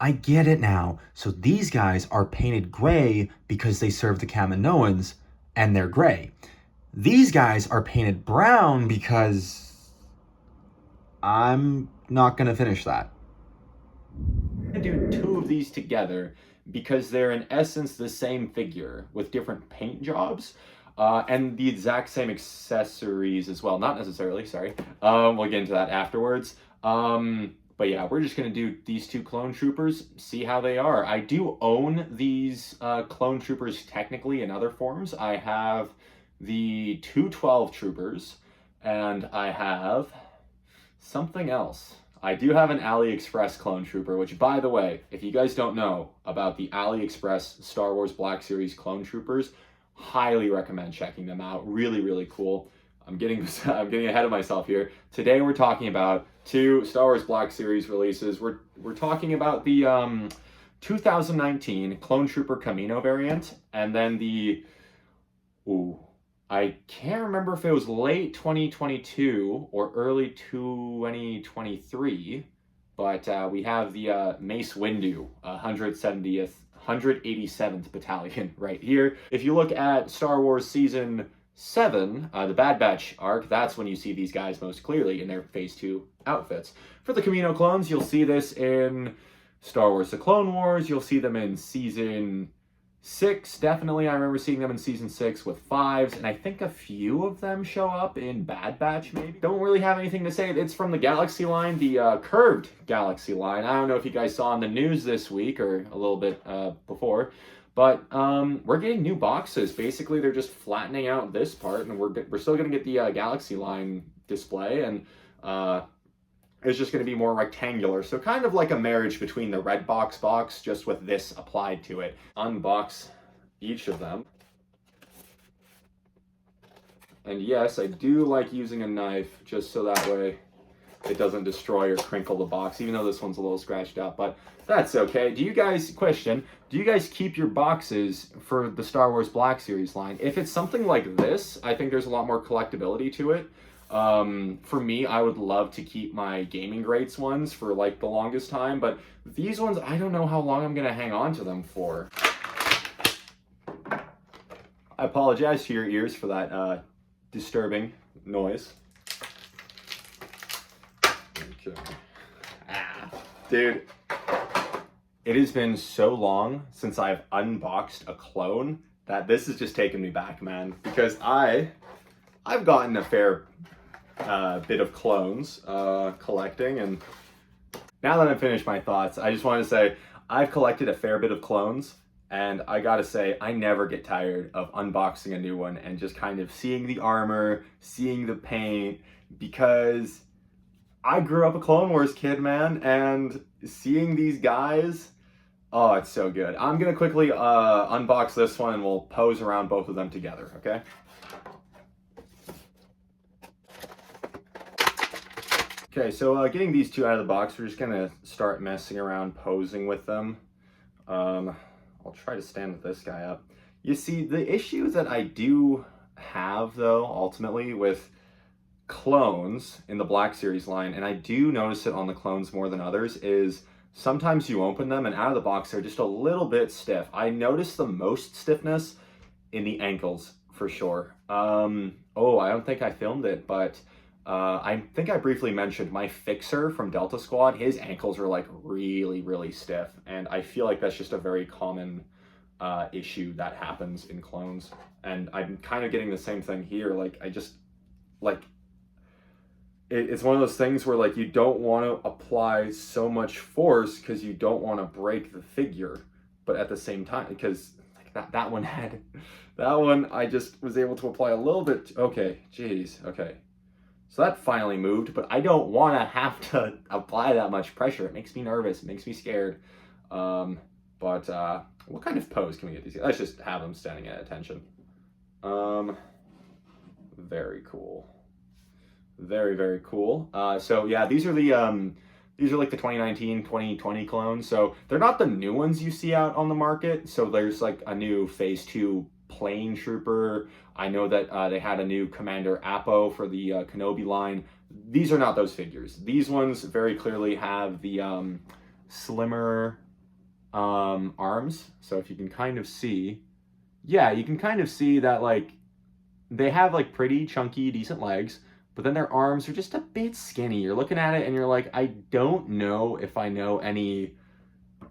I get it now. So these guys are painted gray because they serve the Kaminoans and they're gray. These guys are painted brown because I'm not going to finish that. Do two of these together because they're in essence the same figure with different paint jobs and the exact same accessories as well. Not necessarily, sorry. We'll get into that afterwards. But yeah, we're just going to do these two clone troopers, see how they are. I do own these clone troopers technically in other forms. I have the 212 troopers and I have something else. I do have an AliExpress clone trooper, which, by the way, if you guys don't know about the AliExpress Star Wars Black Series clone troopers, highly recommend checking them out. Really, really cool. I'm getting ahead of myself here. Today we're talking about two Star Wars Black Series releases. We're talking about the 2019 Clone Trooper Kamino variant, and then the I can't remember if it was late 2022 or early 2023, but we have the Mace Windu 187th Battalion right here. If you look at Star Wars Season 7, the Bad Batch arc, that's when you see these guys most clearly in their Phase 2 outfits. For the Kamino clones, you'll see this in Star Wars The Clone Wars, you'll see them in Season 6, definitely. I remember seeing them in Season 6 with 5s, and I think a few of them show up in Bad Batch, maybe. Don't really have anything to say. It's from the Galaxy line, the curved Galaxy line. I don't know if you guys saw on the news this week or a little bit before, but we're getting new boxes. Basically, they're just flattening out this part, and we're still going to get the Galaxy line display, and it's just going to be more rectangular. So kind of like a marriage between the red box, just with this applied to it. Unbox each of them. And yes, I do like using a knife just so that way it doesn't destroy or crinkle the box, even though this one's a little scratched out, but that's okay. Do you guys keep your boxes for the Star Wars Black Series line? If it's something like this, I think there's a lot more collectability to it. For me, I would love to keep my Gaming Greats ones for like the longest time, but these ones, I don't know how long I'm gonna hang on to them for. I apologize to your ears for that disturbing noise. Okay. Dude, it has been so long since I've unboxed a clone that this has just taken me back, man, because I've gotten a fair bit of clones collecting, and now that I've finished my thoughts, I just want to say I've collected a fair bit of clones, and I gotta say I never get tired of unboxing a new one and just kind of seeing the armor, seeing the paint, because I grew up a Clone Wars kid, man, and seeing these guys, oh, it's so good. I'm gonna quickly unbox this one and we'll pose around both of them together, okay? Okay, so getting these two out of the box, we're just gonna start messing around posing with them. I'll try to stand with this guy up. You see, the issue that I do have, though, ultimately, with clones in the Black Series line, and I do notice it on the clones more than others, is sometimes you open them and out of the box they're just a little bit stiff. I notice the most stiffness in the ankles, for sure. Oh, I don't think I filmed it, but I think I briefly mentioned my fixer from Delta Squad. His ankles are like really, really stiff, and I feel like that's just a very common issue that happens in clones. And I'm kind of getting the same thing here. Like I just like it's one of those things where like you don't want to apply so much force because you don't want to break the figure, but at the same time, because like that one had that one, I just was able to apply a little bit. Okay, geez, okay. So that finally moved, but I don't want to have to apply that much pressure. It makes me nervous. It makes me scared. But what kind of pose can we get these guys? Let's just have them standing at attention. Very cool. Very, very cool. So yeah, these are like the 2019, 2020 clones. So they're not the new ones you see out on the market. So there's like a new Phase 2 plane trooper. I know that they had a new Commander Apo for the Kenobi line. These are not those figures. These ones very clearly have the slimmer arms. So if you can kind of see, yeah, you can kind of see that like they have like pretty chunky, decent legs, but then their arms are just a bit skinny. You're looking at it and you're like, I don't know if I know any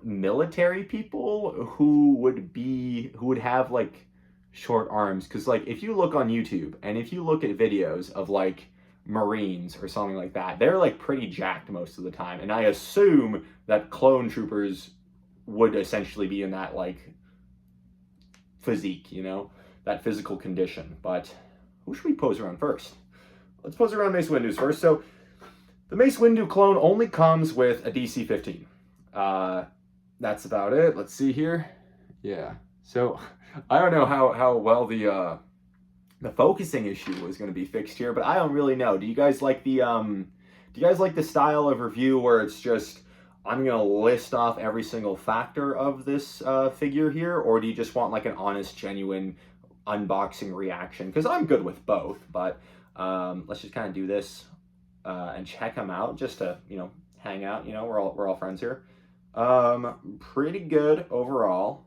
military people who would have like short arms, because like if you look on YouTube and if you look at videos of like Marines or something like that, they're like pretty jacked most of the time, and I assume that clone troopers would essentially be in that like physique, you know, that physical condition. But who should we pose around first? Let's pose around Mace Windu's first. So the Mace Windu clone only comes with a DC-15. That's about it. Let's see here. Yeah. So I don't know how well the focusing issue is going to be fixed here, but I don't really know. Do you guys like the style of review where it's just I'm going to list off every single factor of this figure here, or do you just want like an honest, genuine unboxing reaction? Because I'm good with both, but let's just kind of do this and check them out just to, you know, hang out. You know, we're all friends here. Pretty good overall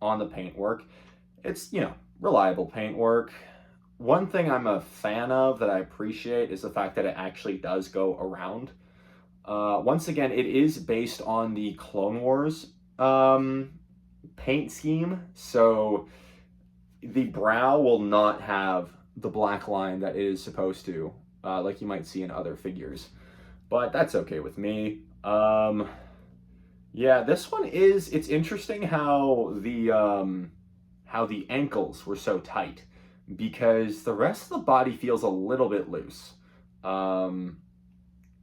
on the paintwork. It's, you know, reliable paintwork. One thing I'm a fan of that I appreciate is the fact that it actually does go around. Once again, it is based on the Clone Wars paint scheme, so the brow will not have the black line that it is supposed to, like you might see in other figures. But that's okay with me. Yeah, this one it's interesting how the ankles were so tight, because the rest of the body feels a little bit loose.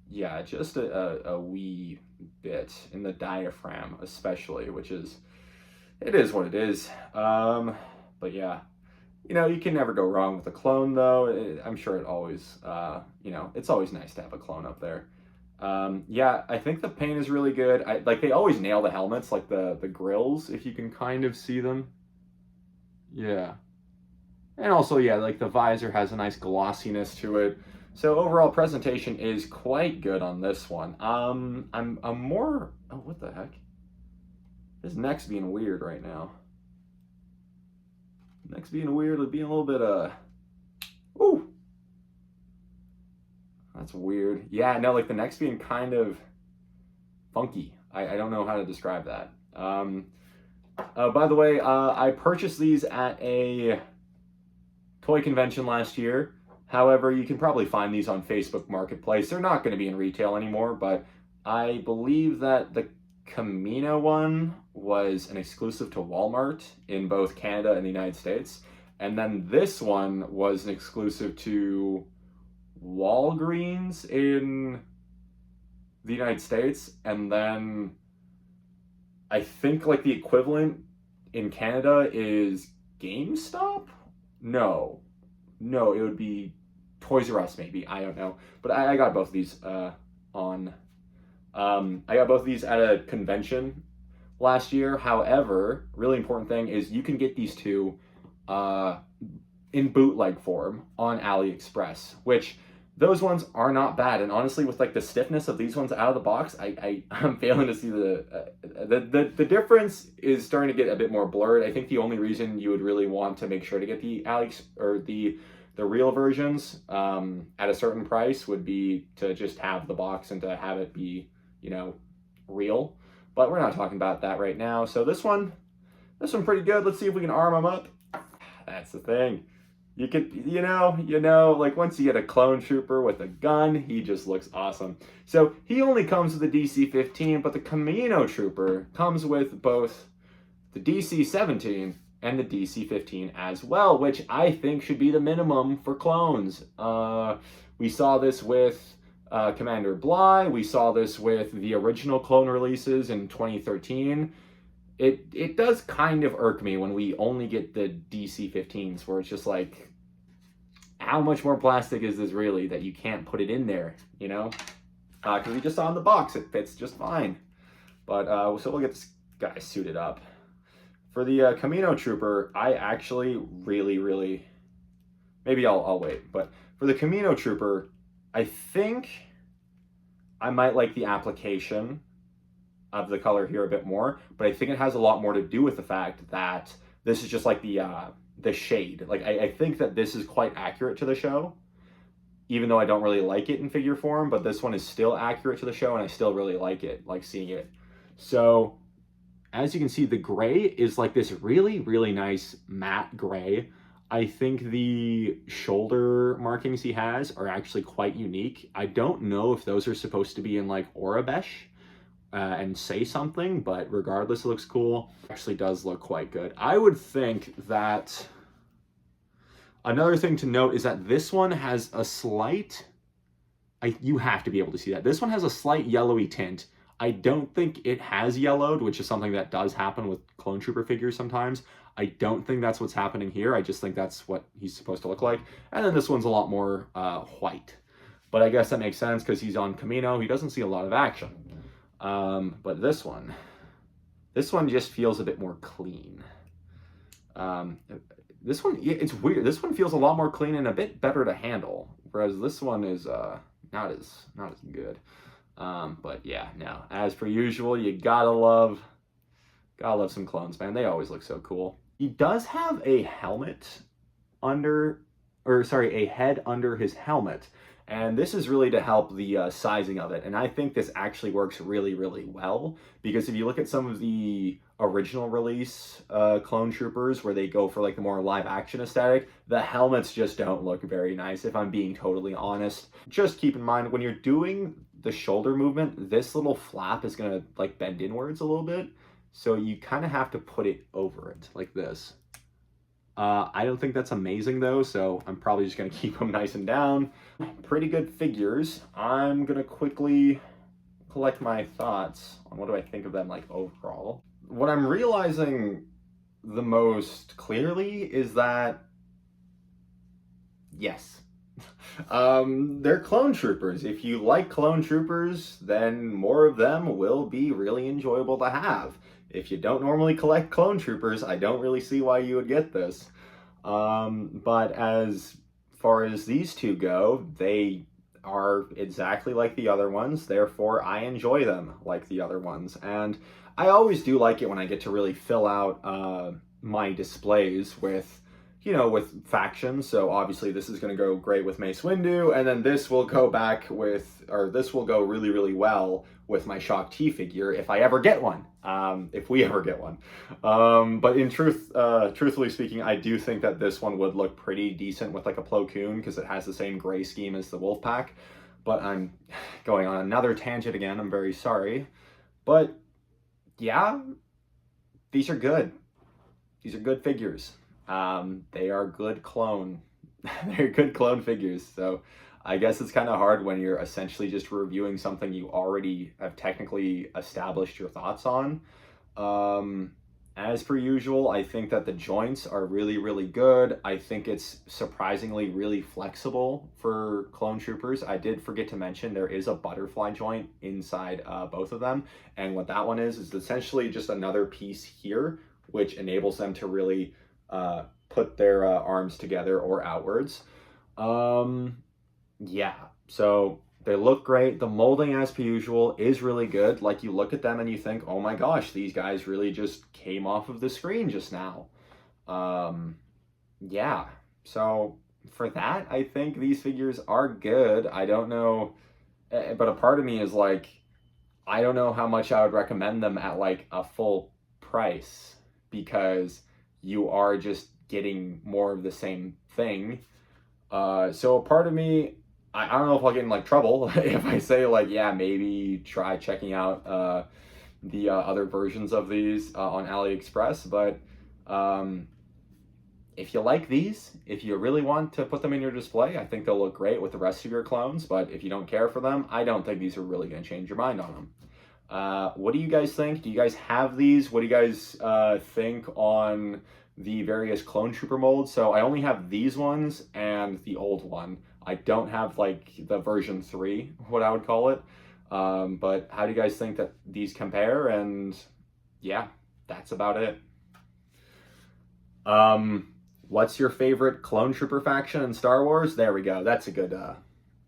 Yeah, just a wee bit in the diaphragm especially, which is, it is what it is. But yeah, you know, you can never go wrong with a clone though. I'm sure it always, you know, it's always nice to have a clone up there. Yeah, I think the paint is really good. Like they always nail the helmets, like the grills, if you can kind of see them. Yeah. And also, yeah, like the visor has a nice glossiness to it. So overall presentation is quite good on this one. I'm more, oh, what the heck? His neck's being weird right now. Neck's being weird, it's being a little bit, ooh. That's weird. Yeah, no, like the neck's being kind of funky. I don't know how to describe that. By the way, I purchased these at a toy convention last year. However, you can probably find these on Facebook Marketplace. They're not going to be in retail anymore, but I believe that the Kamino one was an exclusive to Walmart in both Canada and the United States. And then this one was an exclusive to Walgreens in the United States. And then I think like the equivalent in Canada is GameStop? No, it would be Toys R Us maybe. I don't know. But I got both of these I got both of these at a convention last year. However, really important thing is you can get these two in bootleg form on AliExpress, which those ones are not bad. And honestly, with like the stiffness of these ones out of the box, I'm failing to see the difference is starting to get a bit more blurred. I think the only reason you would really want to make sure to get the the real versions at a certain price would be to just have the box and to have it be, you know, real. But we're not talking about that right now. So this one pretty good. Let's see if we can arm them up. That's the thing. You could, you know, like once you get a clone trooper with a gun, he just looks awesome. So he only comes with the DC-15, but the Kamino trooper comes with both the DC-17 and the DC-15 as well, which I think should be the minimum for clones. We saw this with Commander Bly. We saw this with the original clone releases in 2013. It does kind of irk me when we only get the DC-15s, where it's just like, how much more plastic is this really that you can't put it in there, you know? Because we just saw in the box, it fits just fine. But, so we'll get this guy suited up. For the Kamino Trooper, I actually really, maybe I'll wait, but for the Kamino Trooper, I think I might like the application of the color here a bit more, but I think it has a lot more to do with the fact that this is just like the shade. Like I think that this is quite accurate to the show, even though I don't really like it in figure form, but this one is still accurate to the show and I still really like it, like seeing it. So as you can see, the gray is like this really, really nice matte gray. I think the shoulder markings he has are actually quite unique. I don't know if those are supposed to be in like Aurebesh and say something, but regardless, it looks cool. It actually does look quite good. I would think that another thing to note is that this one has a slight, you have to be able to see that. This one has a slight yellowy tint. I don't think it has yellowed, which is something that does happen with Clone Trooper figures sometimes. I don't think that's what's happening here. I just think that's what he's supposed to look like. And then this one's a lot more white. But I guess that makes sense because he's on Kamino. He doesn't see a lot of action. But this one just feels a bit more clean. This one, it's weird. This one feels a lot more clean and a bit better to handle. Whereas this one is not as good. But yeah, no, as per usual, you gotta love some clones, man. They always look so cool. He does have a helmet a head under his helmet. And this is really to help the sizing of it. And I think this actually works really, really well. Because if you look at some of the original release Clone Troopers, where they go for like the more live action aesthetic, the helmets just don't look very nice, if I'm being totally honest. Just keep in mind, when you're doing the shoulder movement, this little flap is gonna like bend inwards a little bit. So you kind of have to put it over it like this. I don't think that's amazing though, so I'm probably just gonna keep them nice and down. Pretty good figures. I'm gonna quickly collect my thoughts on what do I think of them like overall. What I'm realizing the most clearly is that, yes, they're Clone Troopers. If you like Clone Troopers, then more of them will be really enjoyable to have. If you don't normally collect Clone Troopers, I don't really see why you would get this. But as far as these two go, they are exactly like the other ones, therefore I enjoy them like the other ones. And I always do like it when I get to really fill out my displays with, you know, with factions. So obviously this is going to go great with Mace Windu, and then this will go back with, or this will go really, really well with my Shaak Ti figure if I ever get one, if we ever get one. But in truthfully speaking, I do think that this one would look pretty decent with like a Plo Koon because it has the same gray scheme as the Wolfpack. But I'm going on another tangent again, I'm very sorry. But yeah, these are good. These are good figures. They are good clone. They're good clone figures. So I guess it's kind of hard when you're essentially just reviewing something you already have technically established your thoughts on. As per usual, I think that the joints are really, really good. I think it's surprisingly really flexible for Clone Troopers. I did forget to mention there is a butterfly joint inside both of them. And what that one is essentially just another piece here, which enables them to really put their arms together or outwards. Yeah, so they look great. The molding, as per usual, is really good. Like, you look at them and you think, oh my gosh, these guys really just came off of the screen just now. Yeah, so for that, I think these figures are good. I don't know, but a part of me is like, I don't know how much I would recommend them at like a full price, because you are just getting more of the same thing. So a part of me, I don't know if I'll get in like trouble if I say like, yeah, maybe try checking out the other versions of these on AliExpress. But if you like these, if you really want to put them in your display, I think they'll look great with the rest of your clones. But if you don't care for them, I don't think these are really going to change your mind on them. What do you guys think? Do you guys have these? What do you guys think on the various Clone Trooper molds? So I only have these ones and the old one. I don't have like the version 3, what I would call it. But how do you guys think that these compare? And yeah, that's about it. What's your favorite Clone Trooper faction in Star Wars? There we go. That's a good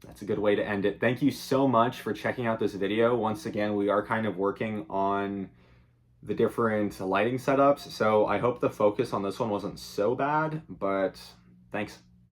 that's a good way to end it. Thank you so much for checking out this video. Once again, we are kind of working on the different lighting setups, so I hope the focus on this one wasn't so bad, but thanks.